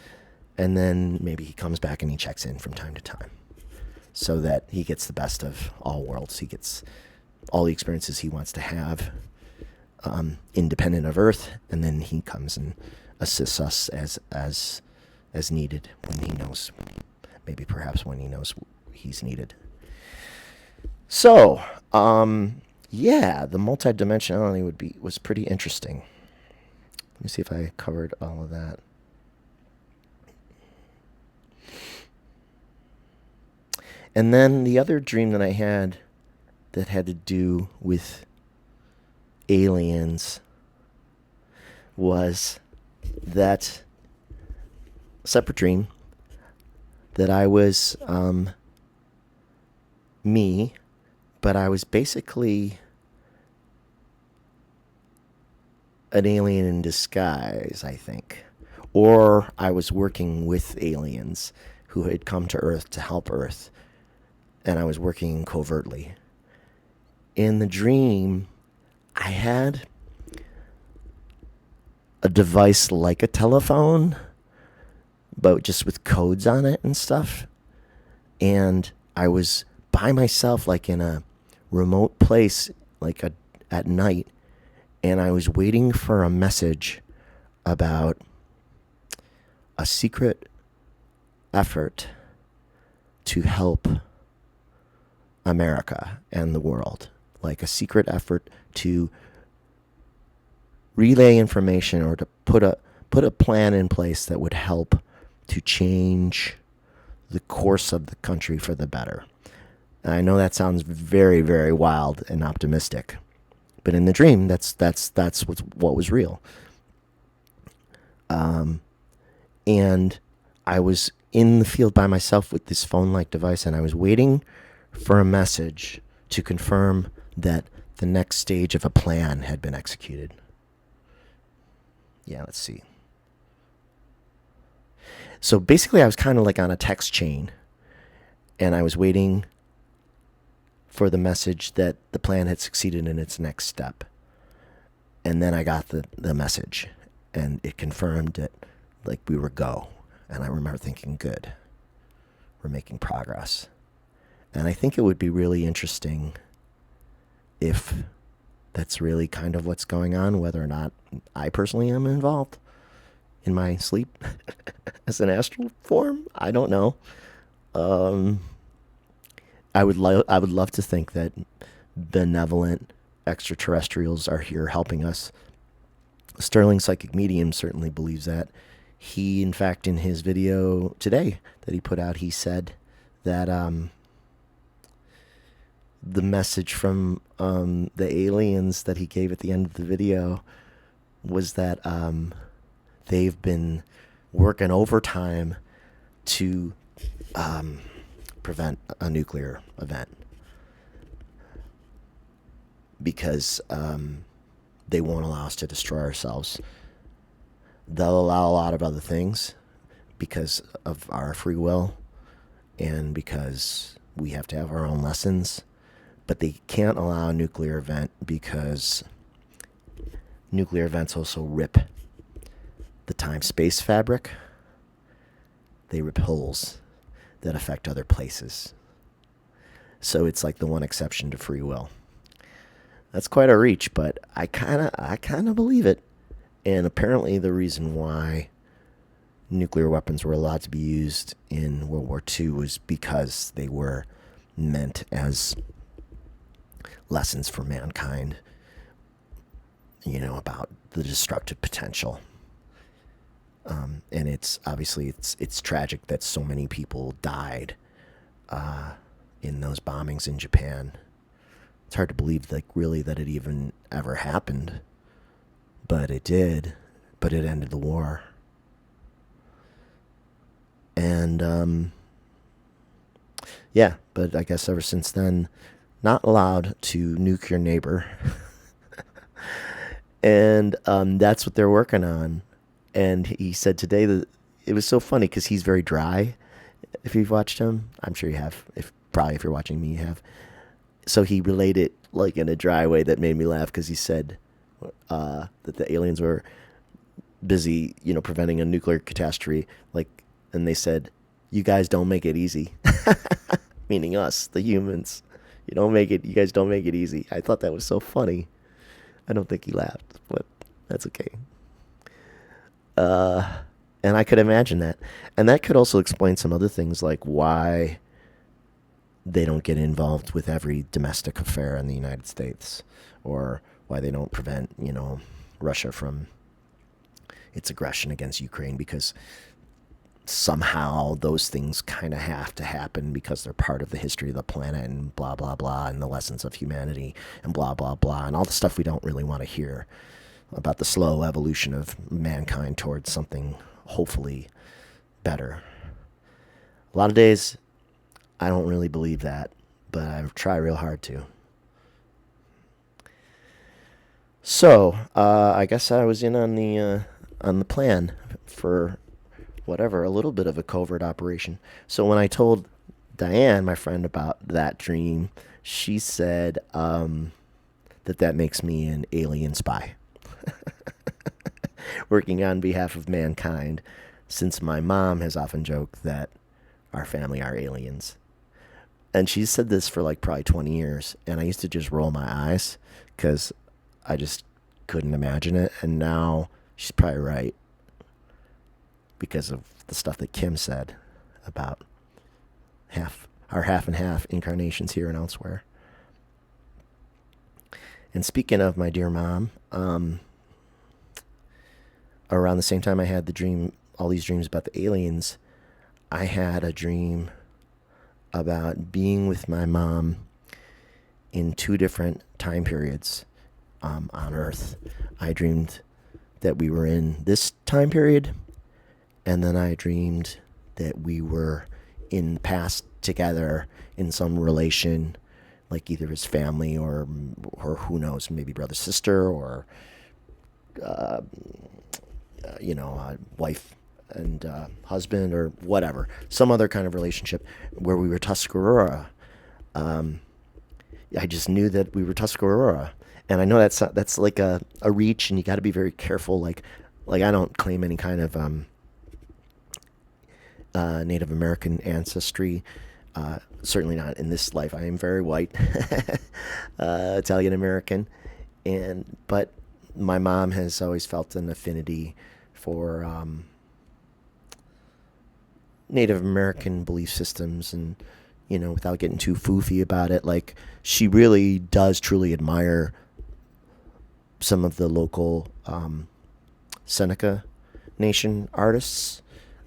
And then maybe he comes back and he checks in from time to time, so that he gets the best of all worlds. He gets all the experiences he wants to have, independent of Earth, and then he comes and assists us as needed when he knows, maybe perhaps when he knows he's needed. So, the multidimensionality was pretty interesting. Let me see if I covered all of that. And then the other dream that I had that had to do with aliens was that separate dream that I was me, but I was basically an alien in disguise, I think. Or I was working with aliens who had come to Earth to help Earth, and I was working covertly. In the dream, I had a device like a telephone, but just with codes on it and stuff. And I was by myself, like in a remote place, at night, and I was waiting for a message about a secret effort to help America and the world, like a secret effort to relay information or to put a plan in place that would help to change the course of the country for the better. And I know that sounds very, very wild and optimistic, but in the dream, that's what was real. And I was in the field by myself with this phone-like device, and I was waiting for a message to confirm that the next stage of a plan had been executed. Yeah, let's see. So basically, I was kind of like on a text chain, and I was waiting for the message that the plan had succeeded in its next step. And then I got the message, and it confirmed that, like, we were go. And I remember thinking, good, we're making progress. And I think it would be really interesting if that's really kind of what's going on, whether or not I personally am involved in my sleep as an astral form. I don't know. I would love to think that benevolent extraterrestrials are here helping us. Sterling Psychic Medium certainly believes that. He, in fact, in his video today that he put out, he said that the message from the aliens that he gave at the end of the video was that they've been working overtime to prevent a nuclear event because they won't allow us to destroy ourselves. They'll allow a lot of other things because of our free will and because we have to have our own lessons, but they can't allow a nuclear event because nuclear events also rip the time-space fabric. They rip holes that affect other places. So it's like the one exception to free will. That's quite a reach, but I kind of believe it. And apparently the reason why nuclear weapons were allowed to be used in World War II was because they were meant as lessons for mankind, about the destructive potential. And it's obviously it's tragic that so many people died in those bombings in Japan. It's hard to believe, really, that it even ever happened. But it did. But it ended the war. And, yeah, but I guess ever since then, not allowed to nuke your neighbor. And that's what they're working on. And he said today that it was so funny because he's very dry. If you've watched him, I'm sure you have. If you're watching me, you have. So he relayed it like in a dry way that made me laugh because he said that the aliens were busy, preventing a nuclear catastrophe. And they said, "You guys don't make it easy," meaning us, the humans. You guys don't make it easy. I thought that was so funny. I don't think he laughed, but that's okay. And I could imagine that. And that could also explain some other things, like why they don't get involved with every domestic affair in the United States, or why they don't prevent, Russia from its aggression against Ukraine, because somehow those things kind of have to happen because they're part of the history of the planet and blah, blah, blah, and the lessons of humanity and blah, blah, blah, and all the stuff we don't really want to hear about the slow evolution of mankind towards something hopefully better. A lot of days, I don't really believe that, but I try real hard to. So, I guess I was in on the plan for whatever, a little bit of a covert operation. So when I told Diane, my friend, about that dream, she said that makes me an alien spy. Working on behalf of mankind, since my mom has often joked that our family are aliens. And she said this for like probably 20 years. And I used to just roll my eyes because I just couldn't imagine it. And now she's probably right because of the stuff that Kim said about half and half incarnations here and elsewhere. And speaking of my dear mom, around the same time I had all these dreams about the aliens, I had a dream about being with my mom in 2 different time periods on Earth. I dreamed that we were in this time period, and then I dreamed that we were in the past together in some relation, like either his family or who knows, maybe brother, sister, or wife and husband or whatever, some other kind of relationship where we were Tuscarora. I just knew that we were Tuscarora, and I know that's like a reach, and you got to be very careful. Like I don't claim any kind of Native American ancestry. Certainly not in this life. I am very white, Italian American, but my mom has always felt an affinity for Native American belief systems, and without getting too foofy about it, like she really does truly admire some of the local Seneca Nation artists,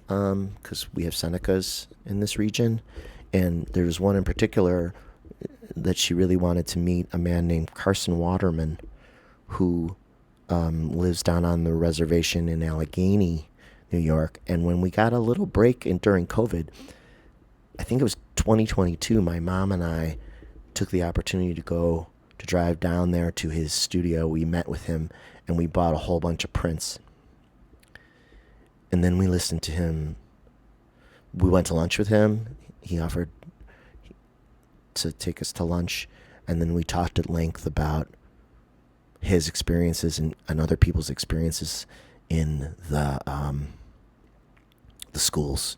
because we have Senecas in this region, and there's one in particular that she really wanted to meet, a man named Carson Waterman, who lives down on the reservation in Allegheny, New York. And when we got a little break during COVID, I think it was 2022, my mom and I took the opportunity to drive down there to his studio. We met with him and we bought a whole bunch of prints. And then we listened to him. We went to lunch with him. He offered to take us to lunch. And then we talked at length about his experiences and other people's experiences in the schools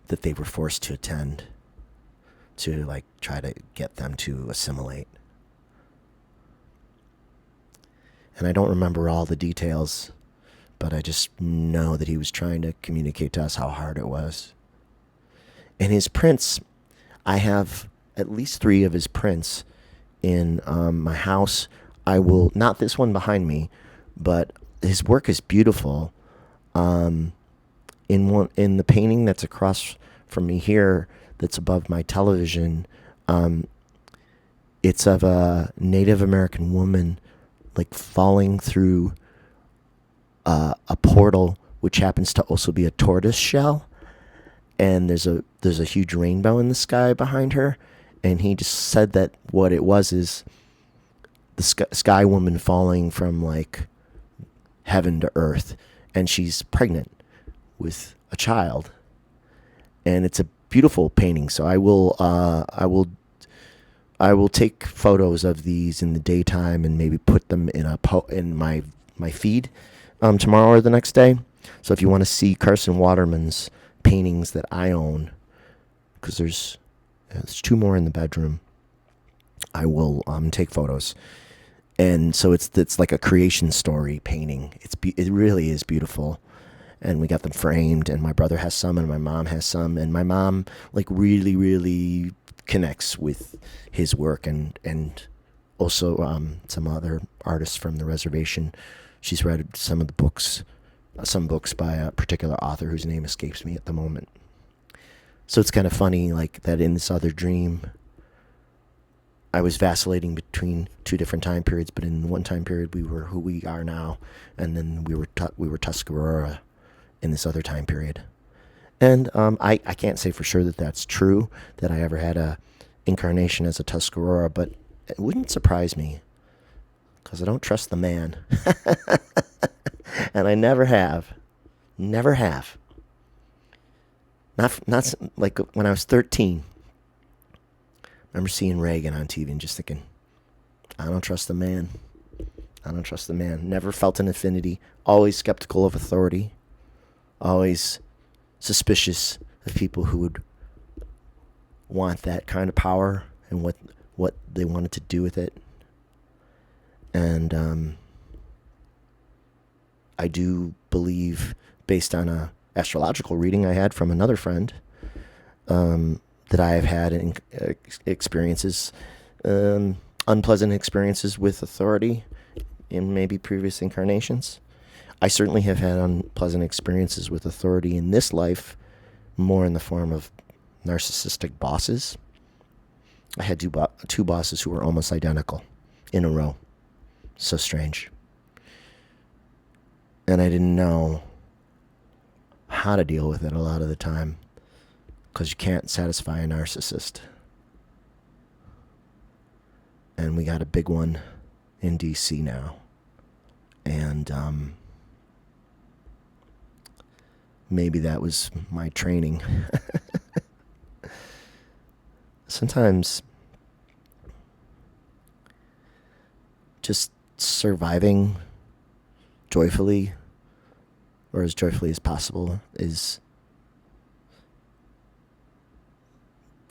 that they were forced to attend to try to get them to assimilate. And I don't remember all the details, but I just know that he was trying to communicate to us how hard it was. And his prints, I have at least 3 of his prints in my house. I will, not this one behind me, but his work is beautiful. In the painting that's across from me here, that's above my television, it's of a Native American woman falling through a portal, which happens to also be a tortoise shell, and there's a huge rainbow in the sky behind her. And he just said that what it was is the sky woman falling from heaven to earth, and she's pregnant with a child, and it's a beautiful painting. So I will take photos of these in the daytime and maybe put them in my feed tomorrow or the next day. So if you want to see Carson Waterman's paintings that I own, because there's 2 more in the bedroom, I will take photos. And so it's like a creation story painting. It really is beautiful. And we got them framed, and my brother has some, and my mom has some, and my mom really, really connects with his work, and also some other artists from the reservation. She's read some books by a particular author whose name escapes me at the moment. So it's kind of funny, that in this other dream, I was vacillating between 2 different time periods, but in one time period we were who we are now, and then we were Tuscarora in this other time period. And I can't say for sure that that's true, that I ever had a incarnation as a Tuscarora, but it wouldn't surprise me, because I don't trust the man. And I never have. Never have. Not when I was 13. I remember seeing Reagan on TV and just thinking, I don't trust the man. I don't trust the man. Never felt an affinity. Always skeptical of authority. Always suspicious of people who would want that kind of power and what they wanted to do with it. And I do believe, based on a astrological reading I had from another friend, that I have had experiences, unpleasant experiences with authority in maybe previous incarnations. I certainly have had unpleasant experiences with authority in this life, more in the form of narcissistic bosses. I had two bosses who were almost identical in a row. So strange. And I didn't know how to deal with it a lot of the time, because you can't satisfy a narcissist. And we got a big one in DC now. And maybe that was my training. Sometimes just surviving joyfully, or as joyfully as possible, is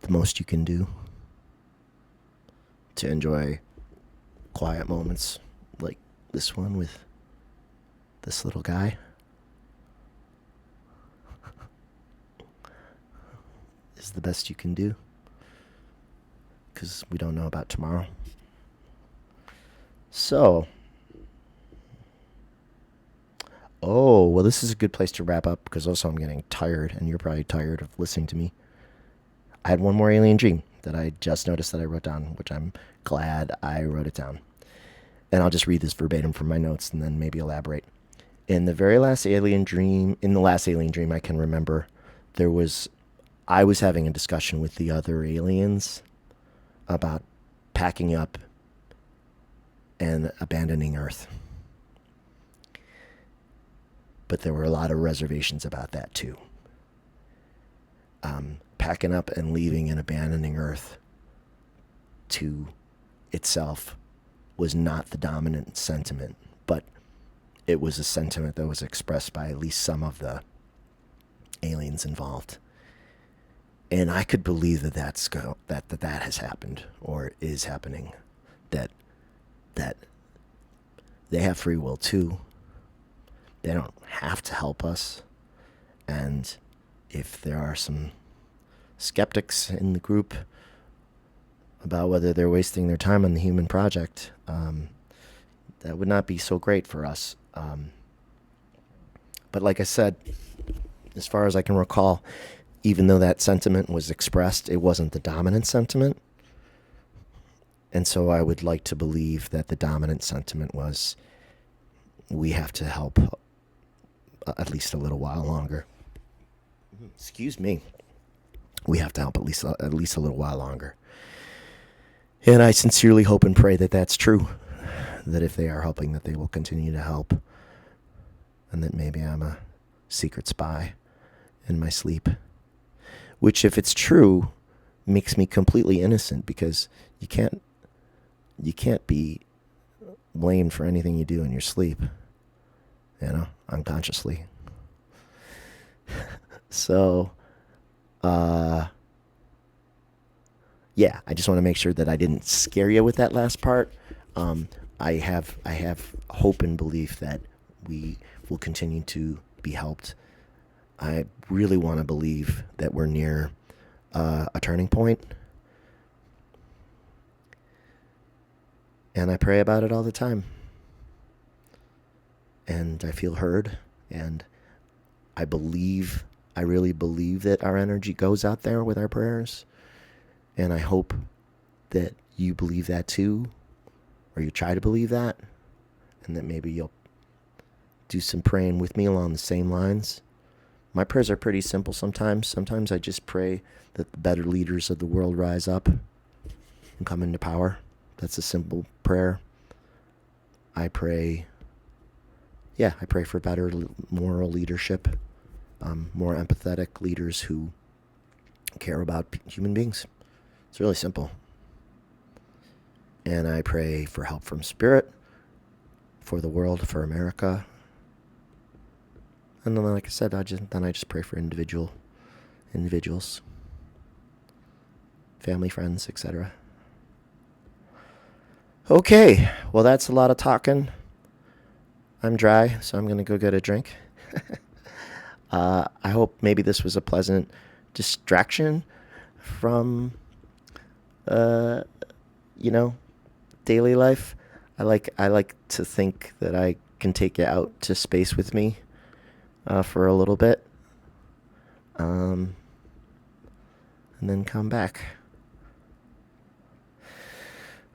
the most you can do to enjoy quiet moments like this one with this little guy. Is the best you can do, because we don't know about tomorrow. So, well, this is a good place to wrap up, because also I'm getting tired, and you're probably tired of listening to me. I had one more alien dream that I just noticed that I wrote down, which I'm glad I wrote it down. And I'll just read this verbatim from my notes and then maybe elaborate. In the last alien dream I can remember, I was having a discussion with the other aliens about packing up and abandoning Earth. But there were a lot of reservations about that too. Packing up and leaving and abandoning Earth to itself was not the dominant sentiment, but it was a sentiment that was expressed by at least some of the aliens involved. And I could believe that that has happened, or is happening, that they have free will too. They don't have to help us. And if there are some skeptics in the group about whether they're wasting their time on the human project, that would not be so great for us. But like I said, as far as I can recall, even though that sentiment was expressed, it wasn't the dominant sentiment. And so I would like to believe that the dominant sentiment was, we have to help at least a little while longer. Excuse me. We have to help at least a little while longer. And I sincerely hope and pray that that's true. That if they are helping, that they will continue to help. And that maybe I'm a secret spy in my sleep. Which, if it's true, makes me completely innocent, because you can't be blamed for anything you do in your sleep, unconsciously. So, yeah, I just want to make sure that I didn't scare you with that last part. I have hope and belief that we will continue to be helped. I really want to believe that we're near a turning point. And I pray about it all the time. And I feel heard. And I really believe that our energy goes out there with our prayers. And I hope that you believe that too. Or you try to believe that. And that maybe you'll do some praying with me along the same lines. My prayers are pretty simple sometimes. Sometimes I just pray that the better leaders of the world rise up and come into power. That's a simple prayer. I pray for better moral leadership, more empathetic leaders who care about human beings. It's really simple. And I pray for help from Spirit, for the world, for America. And then, like I said, I just pray for individuals. family, friends, etc. Okay, well, that's a lot of talking. I'm dry, so I'm going to go get a drink. I hope maybe this was a pleasant distraction from, uh, you know, daily life. I like to think that I can take it out to space with me for a little bit, um, and then come back.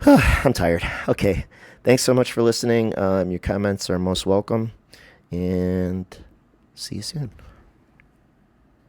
I'm tired. Okay, thanks so much for listening. Your comments are most welcome, and see you soon.